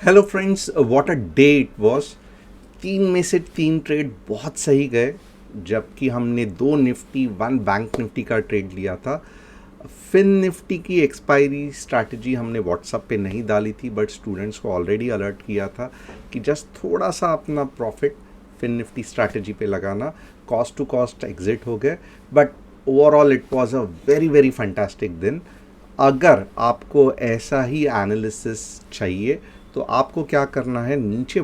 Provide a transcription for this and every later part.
Hello friends, what a day it was. तीन में से तीन ट्रेड बहुत सही गए, जबकि हमने दो निफ्टी वन बैंक निफ्टी का ट्रेड लिया था। फिन निफ्टी की एक्सपायरी स्ट्रैटेजी हमने व्हाट्सएप पे नहीं डाली थी, बट स्टूडेंट्स को ऑलरेडी अलर्ट किया था कि जस्ट थोड़ा सा अपना प्रॉफिट फिन निफ्टी स्ट्रैटेजी पे लगाना। कॉस्ट टू कॉस्ट एग्जिट हो गए, but overall it was a very very fantastic दिन। अगर आपको ऐसा ही एनालिसिस चाहिए तो आपको क्या करना है, नीचे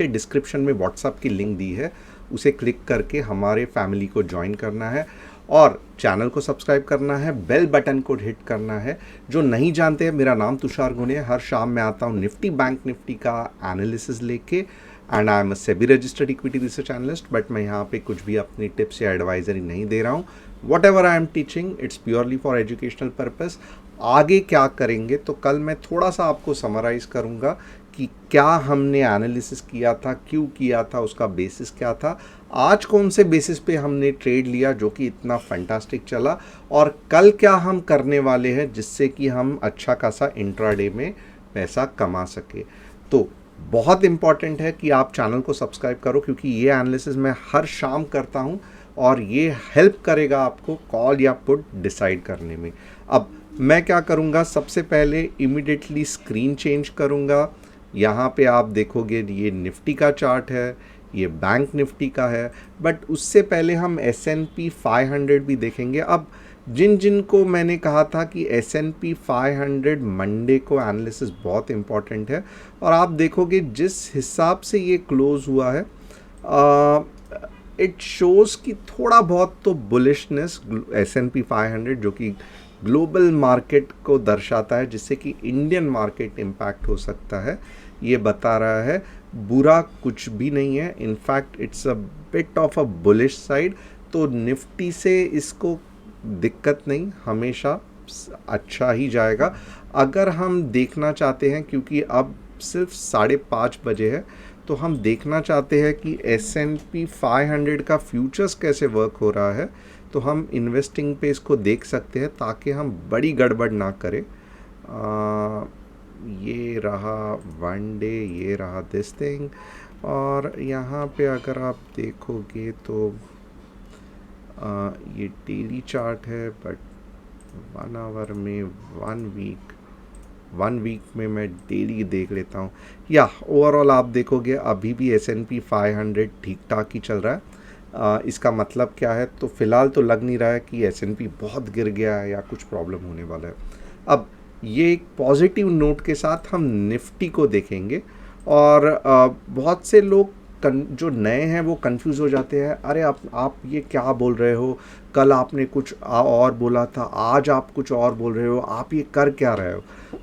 डिस्क्रिप्शन में व्हाट्सएप की लिंक दी है, उसे क्लिक करके हमारे फैमिली को ज्वाइन करना है और चैनल को सब्सक्राइब करना है, बेल बटन को हिट करना है। जो नहीं जानते हैं, मेरा नाम तुषार गुने है। हर शाम मैं आता हूँ निफ्टी बैंक निफ्टी का एनालिसिस लेके, and I am a SEBI registered equity research analyst. But मैं यहाँ पे कुछ भी अपनी टिप्स या एडवाइजरी नहीं दे रहा हूँ। What ever I am teaching, it's purely for educational purpose. आगे क्या करेंगे तो कल मैं थोड़ा सा आपको समराइज़ करूँगा कि क्या हमने एनालिसिस किया था, क्यों किया था, उसका बेसिस क्या था, आज कौन से बेसिस पे हमने ट्रेड लिया जो कि इतना फैंटास्टिक चला, और कल क्या हम करने वाले हैं जिससे कि हम अच्छा खासा इंट्राडे में पैसा कमा सके। तो बहुत इंपॉर्टेंट है कि आप चैनल को सब्सक्राइब करो, क्योंकि ये एनालिसिस मैं हर शाम करता हूँ और ये हेल्प करेगा आपको कॉल या पुट डिसाइड करने में। अब मैं क्या करूँगा, सबसे पहले इमिडिएटली स्क्रीन चेंज करूँगा। यहाँ पे आप देखोगे ये निफ्टी का चार्ट है, ये बैंक निफ्टी का है, बट उससे पहले हम S&P 500 भी देखेंगे। अब जिन जिन को मैंने कहा था कि S&P 500 मंडे को एनालिसिस बहुत इम्पॉर्टेंट है, और आप देखोगे जिस हिसाब से ये क्लोज हुआ है, इट शोज़ कि थोड़ा बहुत तो बुलिशनेस S&P 500 जो कि ग्लोबल मार्केट को दर्शाता है, जिससे कि इंडियन मार्केट इम्पैक्ट हो सकता है, ये बता रहा है। बुरा कुछ भी नहीं है, in fact it's a bit of a bullish side. तो निफ्टी से इसको दिक्कत नहीं, हमेशा अच्छा ही जाएगा। अगर हम देखना चाहते हैं, क्योंकि अब सिर्फ 5:30 बजे है, तो हम देखना चाहते हैं कि S&P 500 का फ्यूचर्स कैसे वर्क हो रहा है, तो हम इन्वेस्टिंग पे इसको देख सकते हैं ताकि हम बड़ी गड़बड़ ना करें। ये रहा वन डे, ये रहा दिस थिंग, और यहाँ पे अगर आप देखोगे तो ये डेली चार्ट है, बट 1 आवर में 1 वीक में मैं डेली देख लेता हूँ। या ओवरऑल आप देखोगे अभी भी S&P 500 ठीक ठाक ही चल रहा है। इसका मतलब क्या है, तो फ़िलहाल तो लग नहीं रहा है कि S&P बहुत गिर गया है या कुछ प्रॉब्लम होने वाला है। अब ये एक पॉजिटिव नोट के साथ हम निफ्टी को देखेंगे, और बहुत से लोग जो नए हैं वो कंफ्यूज हो जाते हैं। अरे आप ये क्या बोल रहे हो, कल आपने कुछ और बोला था, आज आप कुछ और बोल रहे हो, आप ये कर क्या रहे हो।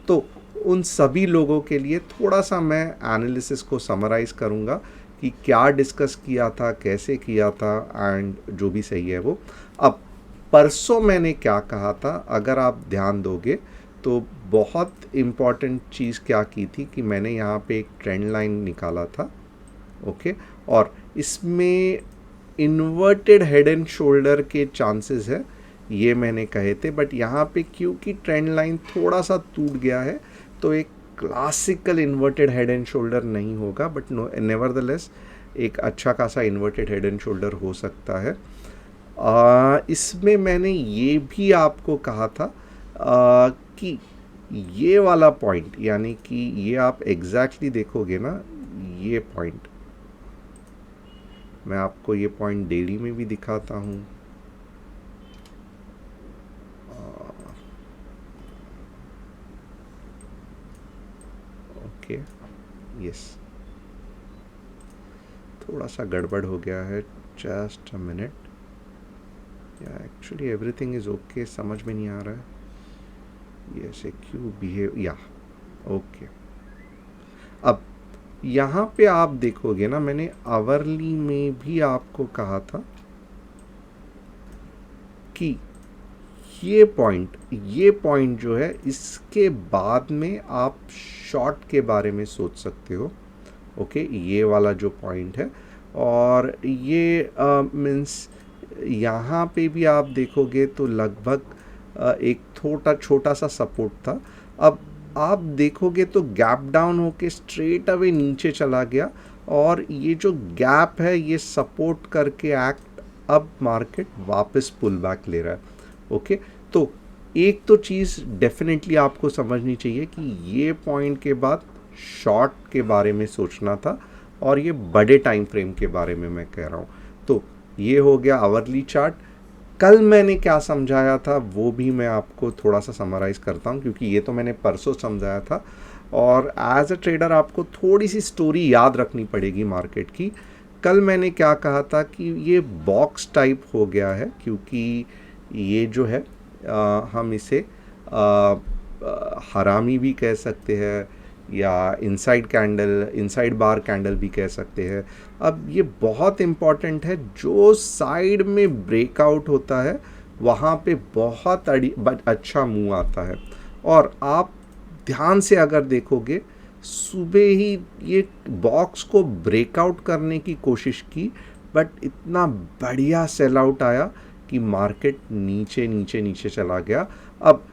तो उन सभी लोगों के लिए थोड़ा सा मैं एनालिसिस को समराइज़ करूँगा कि क्या डिस्कस किया था, कैसे किया था, एंड जो भी सही है वो। अब परसों मैंने क्या कहा था, अगर आप ध्यान दोगे तो बहुत इम्पॉर्टेंट चीज़ क्या की थी कि मैंने यहाँ पे एक ट्रेंड लाइन निकाला था, ओके, और इसमें इन्वर्टेड हेड एंड शोल्डर के चांसेस है, ये मैंने कहे थे। बट यहाँ पे क्योंकि ट्रेंड लाइन थोड़ा सा टूट गया है, तो एक classical inverted head and shoulder नहीं होगा, बट नेवरदलेस एक अच्छा खासा इन्वर्टेड हेड एंड शोल्डर हो सकता है। इसमें मैंने ये भी आपको कहा था कि ये वाला पॉइंट, यानी कि ये आप एग्जैक्टली देखोगे ना, ये पॉइंट मैं आपको ये पॉइंट डेली में भी दिखाता हूँ। ओके, यस, थोड़ा सा गड़बड़ हो गया है, जस्ट अ मिनट। या एक्चुअली एवरीथिंग इज़ ओके, समझ में नहीं आ रहा है ये ऐसे क्यों बिहेव, या ओके। अब यहाँ पे आप देखोगे ना, मैंने आवरली में भी आपको कहा था कि ये पॉइंट जो है, इसके बाद में आप शॉर्ट के बारे में सोच सकते हो, ओके, ये वाला जो पॉइंट है। और ये मीन्स यहाँ पे भी आप देखोगे तो लगभग एक छोटा सा सपोर्ट था। अब आप देखोगे तो गैप डाउन होके स्ट्रेट अवे नीचे चला गया, और ये जो गैप है ये सपोर्ट करके एक्ट, अब मार्केट वापस पुल बैक ले रहा है। ओके, तो एक तो चीज़ डेफिनेटली आपको समझनी चाहिए कि ये पॉइंट के बाद शॉर्ट के बारे में सोचना था, और ये बड़े टाइम फ्रेम के बारे में मैं कह रहा हूँ। तो ये हो गया आवरली चार्ट। कल मैंने क्या समझाया था वो भी मैं आपको थोड़ा सा समराइज़ करता हूँ, क्योंकि ये तो मैंने परसों समझाया था, और एज अ ट्रेडर आपको थोड़ी सी स्टोरी याद रखनी पड़ेगी मार्केट की। कल मैंने क्या कहा था कि ये बॉक्स टाइप हो गया है, क्योंकि ये जो है हम इसे हरामी भी कह सकते हैं, या इनसाइड बार कैंडल भी कह सकते हैं। अब ये बहुत इम्पॉर्टेंट है, जो साइड में ब्रेकआउट होता है वहाँ पे बहुत अच्छा मूव आता है। और आप ध्यान से अगर देखोगे, सुबह ही ये बॉक्स को ब्रेकआउट करने की कोशिश की, बट इतना बढ़िया सेल आउट आया कि मार्केट नीचे नीचे नीचे चला गया। अब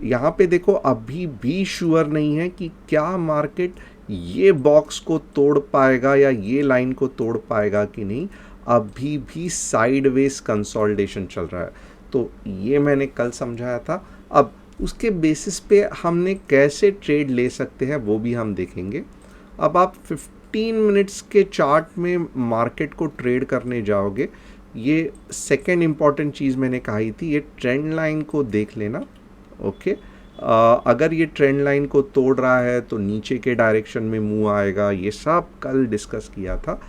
यहाँ पे देखो, अभी भी श्योर नहीं है कि क्या मार्केट ये बॉक्स को तोड़ पाएगा या ये लाइन को तोड़ पाएगा कि नहीं। अभी भी साइडवेज कंसोलिडेशन चल रहा है। तो ये मैंने कल समझाया था। अब उसके बेसिस पे हमने कैसे ट्रेड ले सकते हैं वो भी हम देखेंगे। अब आप 15 मिनट्स के चार्ट में मार्केट को ट्रेड करने जाओगे, ये सेकेंड इम्पॉर्टेंट चीज़ मैंने कही थी, ये ट्रेंड लाइन को देख लेना। ओके, अगर ये ट्रेंड लाइन को तोड़ रहा है तो नीचे के डायरेक्शन में मूव आएगा, ये सब कल डिस्कस किया था।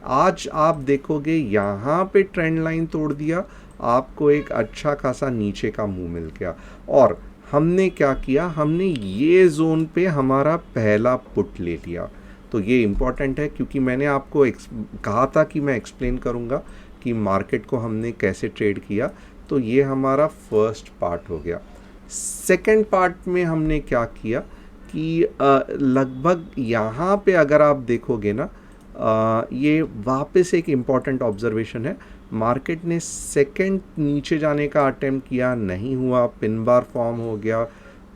आज आप देखोगे यहाँ पे ट्रेंड लाइन तोड़ दिया, आपको एक अच्छा खासा नीचे का मूव मिल गया। और हमने क्या किया, हमने ये जोन पे हमारा पहला पुट ले लिया। तो ये इम्पॉर्टेंट है, क्योंकि मैंने आपको कहा था कि मैं एक्सप्लेन करूँगा कि मार्केट को हमने कैसे ट्रेड किया। तो ये हमारा फर्स्ट पार्ट हो गया। सेकेंड पार्ट में हमने क्या किया कि लगभग यहाँ पे अगर आप देखोगे ना, ये वापस एक इम्पॉर्टेंट ऑब्जर्वेशन है, मार्केट ने सेकेंड नीचे जाने का अटेम्प्ट किया, नहीं हुआ, पिन बार फॉर्म हो गया,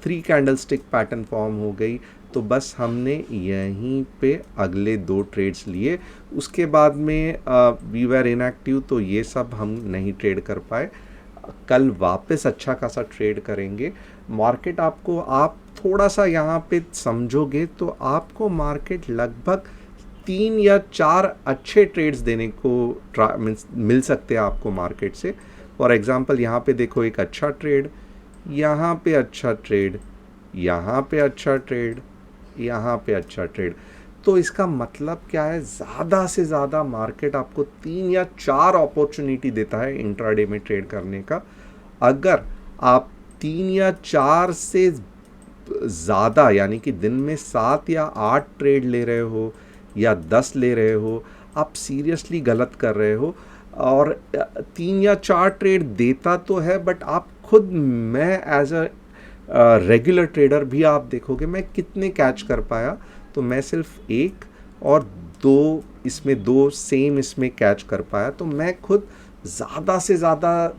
3 कैंडलस्टिक पैटर्न फॉर्म हो गई। तो बस हमने यहीं पे अगले 2 ट्रेड्स लिए। उसके बाद में वी वर इनएक्टिव, तो ये सब हम नहीं ट्रेड कर पाए। कल वापस अच्छा खासा ट्रेड करेंगे। मार्केट आपको, आप थोड़ा सा यहाँ पे समझोगे तो आपको मार्केट लगभग 3 या 4 अच्छे ट्रेड्स देने को मिल सकते हैं आपको मार्केट से। फॉर एग्जांपल यहाँ पे देखो, एक अच्छा ट्रेड, यहाँ पे अच्छा ट्रेड, यहाँ पे अच्छा ट्रेड, यहाँ पे अच्छा ट्रेड। तो इसका मतलब क्या है, ज़्यादा से ज़्यादा मार्केट आपको 3 या 4 अपॉर्चुनिटी देता है इंट्राडे में ट्रेड करने का। अगर आप 3 या 4 से ज़्यादा, यानी कि दिन में 7 या 8 ट्रेड ले रहे हो या 10 ले रहे हो, आप सीरियसली गलत कर रहे हो। और 3 या 4 ट्रेड देता तो है, बट आप खुद, मैं एज अ रेगुलर ट्रेडर भी आप देखोगे मैं कितने कैच कर पाया, तो मैं सिर्फ 1 और 2 इसमें 2 सेम इसमें कैच कर पाया। तो मैं खुद ज़्यादा से ज़्यादा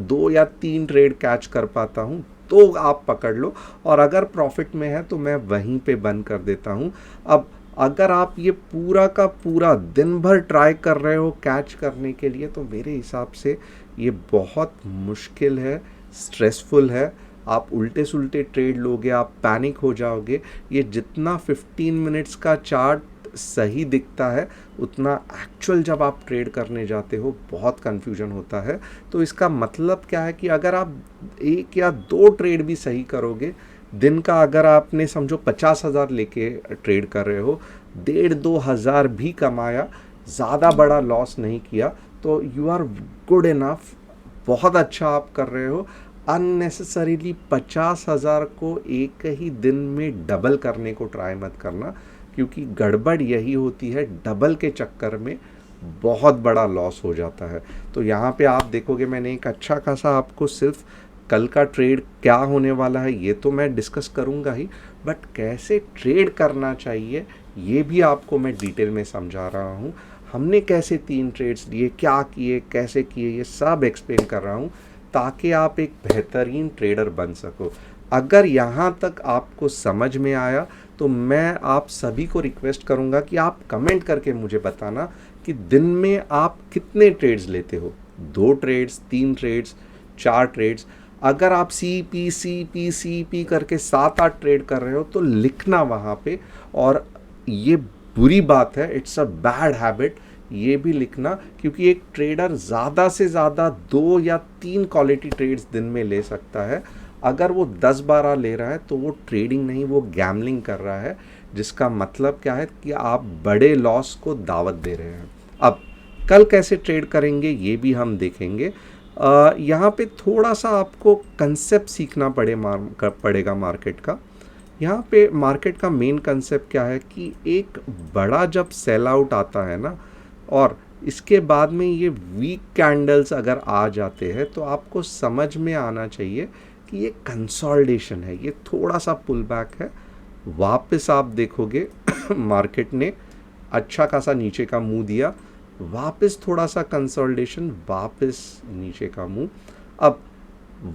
2 या 3 ट्रेड कैच कर पाता हूँ। तो आप पकड़ लो, और अगर प्रॉफिट में है तो मैं वहीं पे बंद कर देता हूँ। अब अगर आप ये पूरा का पूरा दिन भर ट्राई कर रहे हो कैच करने के लिए, तो मेरे हिसाब से ये बहुत मुश्किल है, स्ट्रेसफुल है। आप उल्टे सुल्टे ट्रेड लोगे, आप पैनिक हो जाओगे। ये जितना 15 मिनट्स का चार्ट सही दिखता है, उतना एक्चुअल जब आप ट्रेड करने जाते हो बहुत कन्फ्यूजन होता है। तो इसका मतलब क्या है कि अगर आप 1 या 2 ट्रेड भी सही करोगे दिन का, अगर आपने समझो 50,000 लेके ट्रेड कर रहे हो, 1,500-2 हज़ार भी कमाया, ज़्यादा बड़ा लॉस नहीं किया, तो यू आर गुड इनफ, बहुत अच्छा आप कर रहे हो। अननेसेसरीली 50,000 को एक ही दिन में डबल करने को ट्राई मत करना, क्योंकि गड़बड़ यही होती है, डबल के चक्कर में बहुत बड़ा लॉस हो जाता है। तो यहाँ पे आप देखोगे मैंने एक अच्छा खासा आपको सिर्फ कल का ट्रेड क्या होने वाला है ये तो मैं डिस्कस करूँगा ही, बट कैसे ट्रेड करना चाहिए ये भी आपको मैं डिटेल में समझा रहा हूँ। हमने कैसे 3 ट्रेड्स लिए, क्या किए, कैसे किए, ये सब एक्सप्लेन कर रहा हूँ, ताकि आप एक बेहतरीन ट्रेडर बन सको। अगर यहाँ तक आपको समझ में आया तो मैं आप सभी को रिक्वेस्ट करूँगा कि आप कमेंट करके मुझे बताना कि दिन में आप कितने ट्रेड्स लेते हो, 2 ट्रेड्स, 3 ट्रेड्स, 4 ट्रेड्स। अगर आप सी पी करके 7-8 ट्रेड कर रहे हो तो लिखना वहाँ पे। और ये बुरी बात है, इट्स अ बैड हैबिट, ये भी लिखना, क्योंकि एक ट्रेडर ज़्यादा से ज़्यादा 2 या 3 क्वालिटी ट्रेड्स दिन में ले सकता है। अगर वो 10-12 ले रहा है तो वो ट्रेडिंग नहीं, वो गैम्बलिंग कर रहा है, जिसका मतलब क्या है कि आप बड़े लॉस को दावत दे रहे हैं। अब कल कैसे ट्रेड करेंगे ये भी हम देखेंगे। यहाँ पे थोड़ा सा आपको कंसेप्ट सीखना पड़ेगा मार्केट का। यहाँ पे मार्केट का मेन कंसेप्ट क्या है कि एक बड़ा जब सेल आउट आता है ना, और इसके बाद में ये वीक कैंडल्स अगर आ जाते हैं, तो आपको समझ में आना चाहिए कि ये कंसोलिडेशन है, ये थोड़ा सा पुल बैक है। वापस आप देखोगे मार्केट ने अच्छा खासा नीचे का मुंह दिया, वापस थोड़ा सा कंसोलिडेशन, वापस नीचे का मुंह। अब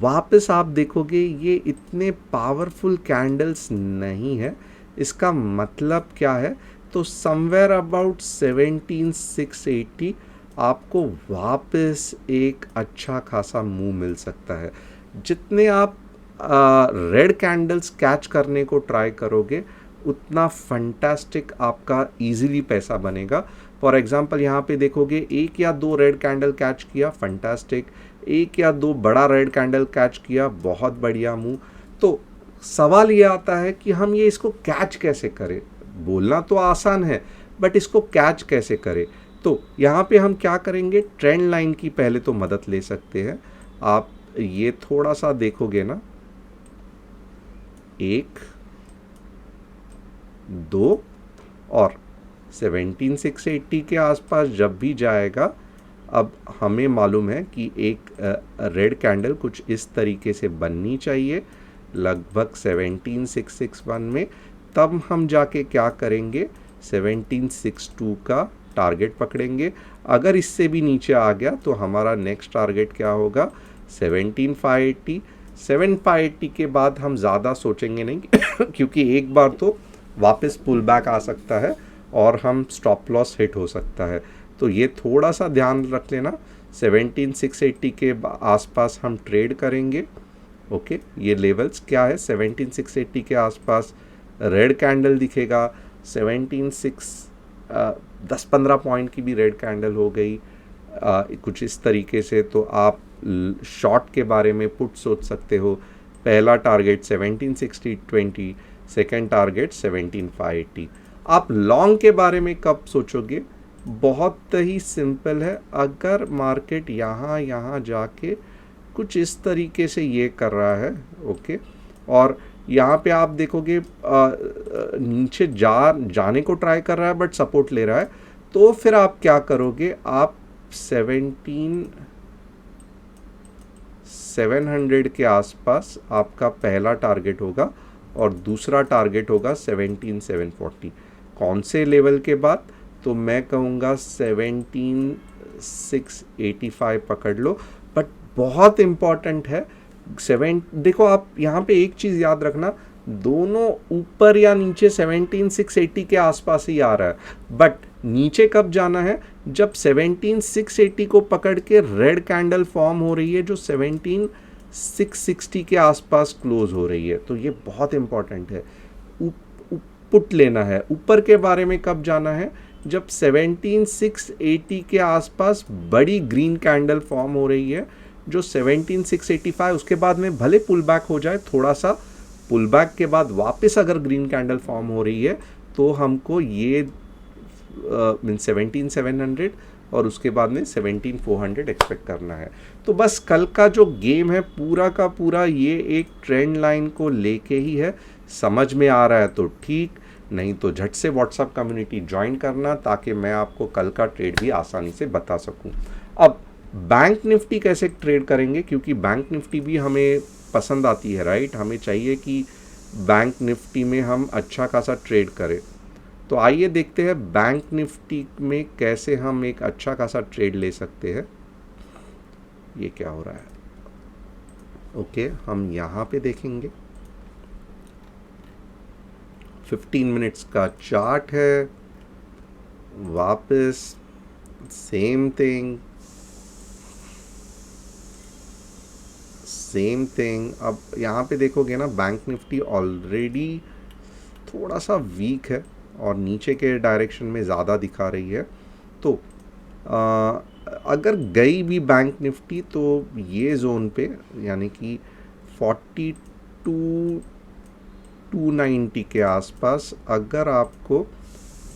वापस आप देखोगे ये इतने पावरफुल कैंडल्स नहीं है। इसका मतलब क्या है, तो समवेयर अबाउट 17,680 आपको वापस एक अच्छा खासा मूव मिल सकता है। जितने आप रेड कैंडल्स कैच करने को ट्राई करोगे, उतना फंटास्टिक आपका इजीली पैसा बनेगा। फॉर एग्जांपल यहाँ पे देखोगे 1 या 2 रेड कैंडल कैच किया, फंटास्टिक। 1 या 2 बड़ा रेड कैंडल कैच किया, बहुत बढ़िया मूव। तो सवाल ये आता है कि हम ये इसको कैच कैसे करें। बोलना तो आसान है, बट इसको कैच कैसे करें। तो यहाँ पे हम क्या करेंगे, ट्रेंड लाइन की पहले तो मदद ले सकते हैं। आप ये थोड़ा सा देखोगे ना, 1, 2 और 17,680 के आसपास जब भी जाएगा, अब हमें मालूम है कि एक रेड कैंडल कुछ इस तरीके से बननी चाहिए, लगभग 17,661 में। तब हम जाके क्या करेंगे, 17,62 का टारगेट पकड़ेंगे। अगर इससे भी नीचे आ गया तो हमारा नेक्स्ट टारगेट क्या होगा, 17,580। 7,580 के बाद हम ज़्यादा सोचेंगे नहीं क्योंकि एक बार तो वापस पुल बैक आ सकता है और हम स्टॉप लॉस हिट हो सकता है। तो ये थोड़ा सा ध्यान रख लेना, 17,680 के आसपास हम ट्रेड करेंगे। ओके, ये लेवल्स क्या है, 17,680 के आसपास रेड कैंडल दिखेगा, 10-15 पॉइंट की भी रेड कैंडल हो गई कुछ इस तरीके से, तो आप शॉर्ट के बारे में पुट सोच सकते हो। पहला टारगेट 17,6020, सेकेंड टारगेट 17,580। आप लॉन्ग के बारे में कब सोचोगे, बहुत ही सिंपल है। अगर मार्केट यहाँ जाके कुछ इस तरीके से ये कर रहा है, ओके, और यहाँ पे आप देखोगे नीचे जाने को ट्राई कर रहा है बट सपोर्ट ले रहा है, तो फिर आप क्या करोगे, आप 17,700 के आसपास आपका पहला टारगेट होगा और दूसरा टारगेट होगा 17,740। कौन से लेवल के बाद, तो मैं कहूँगा 17,685 पकड़ लो। बट बहुत इम्पॉर्टेंट है, देखो आप यहाँ पे एक चीज़ याद रखना, दोनों ऊपर या नीचे 17,680 के आसपास ही आ रहा है, बट नीचे कब जाना है, जब 17,680 को पकड़ के रेड कैंडल फॉर्म हो रही है जो 17,660 के आसपास क्लोज हो रही है। तो ये बहुत इंपॉर्टेंट है, पुट लेना है। ऊपर के बारे में कब जाना है, जब 17,680 के आसपास बड़ी ग्रीन कैंडल फॉर्म हो रही है जो 17,685, उसके बाद में भले पुल बैक हो जाए, थोड़ा सा पुल बैक के बाद वापस अगर ग्रीन कैंडल फॉर्म हो रही है तो हमको ये 17,700 और उसके बाद में 17,400 एक्सपेक्ट करना है। तो बस कल का जो गेम है पूरा का पूरा ये एक ट्रेंड लाइन को लेके ही है। समझ में आ रहा है तो ठीक, नहीं तो झट से व्हाट्सएप कम्युनिटी ज्वाइन करना ताकि मैं आपको कल का ट्रेड भी आसानी से बता सकूं। अब बैंक निफ्टी कैसे ट्रेड करेंगे, क्योंकि बैंक निफ्टी भी हमें पसंद आती है, राइट। हमें चाहिए कि बैंक निफ्टी में हम अच्छा खासा ट्रेड करें। तो आइए देखते हैं बैंक निफ्टी में कैसे हम एक अच्छा खासा ट्रेड ले सकते हैं। ये क्या हो रहा है, ओके, हम यहाँ पे देखेंगे। 15 मिनट्स का चार्ट है, वापस सेम थिंग सेम थिंग। अब यहाँ पे देखोगे ना, बैंक निफ्टी ऑलरेडी थोड़ा सा वीक है और नीचे के डायरेक्शन में ज़्यादा दिखा रही है। तो अगर गई भी बैंक निफ्टी तो ये जोन पे, यानी कि 42,290 के आसपास अगर आपको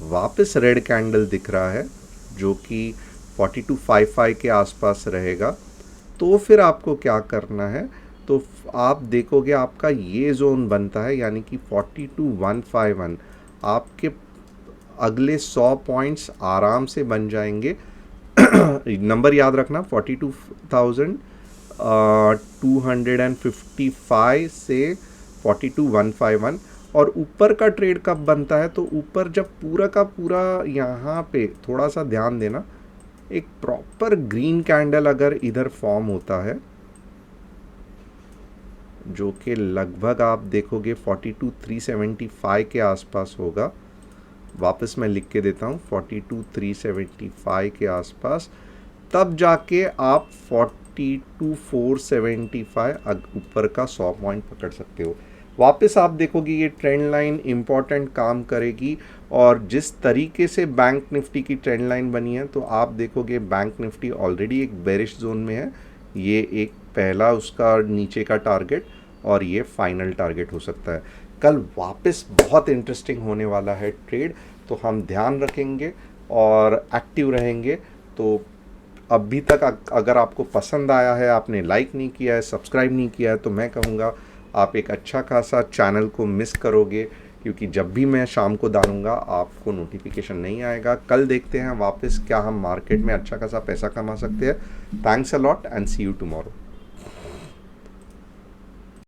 वापस रेड कैंडल दिख रहा है, जो कि 4255 के आसपास रहेगा, तो फिर आपको क्या करना है, तो आप देखोगे आपका ये जोन बनता है, यानी कि 42,151 आपके अगले 100 पॉइंट्स आराम से बन जाएंगे। नंबर याद रखना, 42,255 से 42,151। और ऊपर का ट्रेड कब बनता है, तो ऊपर जब पूरा का पूरा, यहाँ पे थोड़ा सा ध्यान देना, एक प्रॉपर ग्रीन कैंडल अगर इधर फॉर्म होता है, जो कि लगभग आप देखोगे 42,375 के आसपास होगा। वापस मैं लिख के देता हूँ, 42,375 के आसपास, तब जाके आप 42,475 ऊपर का 100 पॉइंट पकड़ सकते हो। वापस आप देखोगे ये ट्रेंड लाइन इम्पॉर्टेंट काम करेगी, और जिस तरीके से बैंक निफ्टी की ट्रेंड लाइन बनी है, तो आप देखोगे बैंक निफ्टी ऑलरेडी एक बेरिश जोन में है। ये एक पहला उसका नीचे का टारगेट, और ये फाइनल टारगेट हो सकता है। कल वापस बहुत इंटरेस्टिंग होने वाला है ट्रेड, तो हम ध्यान रखेंगे और एक्टिव रहेंगे। तो अभी तक अगर आपको पसंद आया है, आपने लाइक नहीं किया है, सब्सक्राइब नहीं किया है, तो मैं कहूँगा आप एक अच्छा खासा चैनल को मिस करोगे, क्योंकि जब भी मैं शाम को डालूंगा आपको नोटिफिकेशन नहीं आएगा। कल देखते हैं वापस क्या हम मार्केट में अच्छा खासा पैसा कमा सकते हैं। Thanks a lot and see you tomorrow.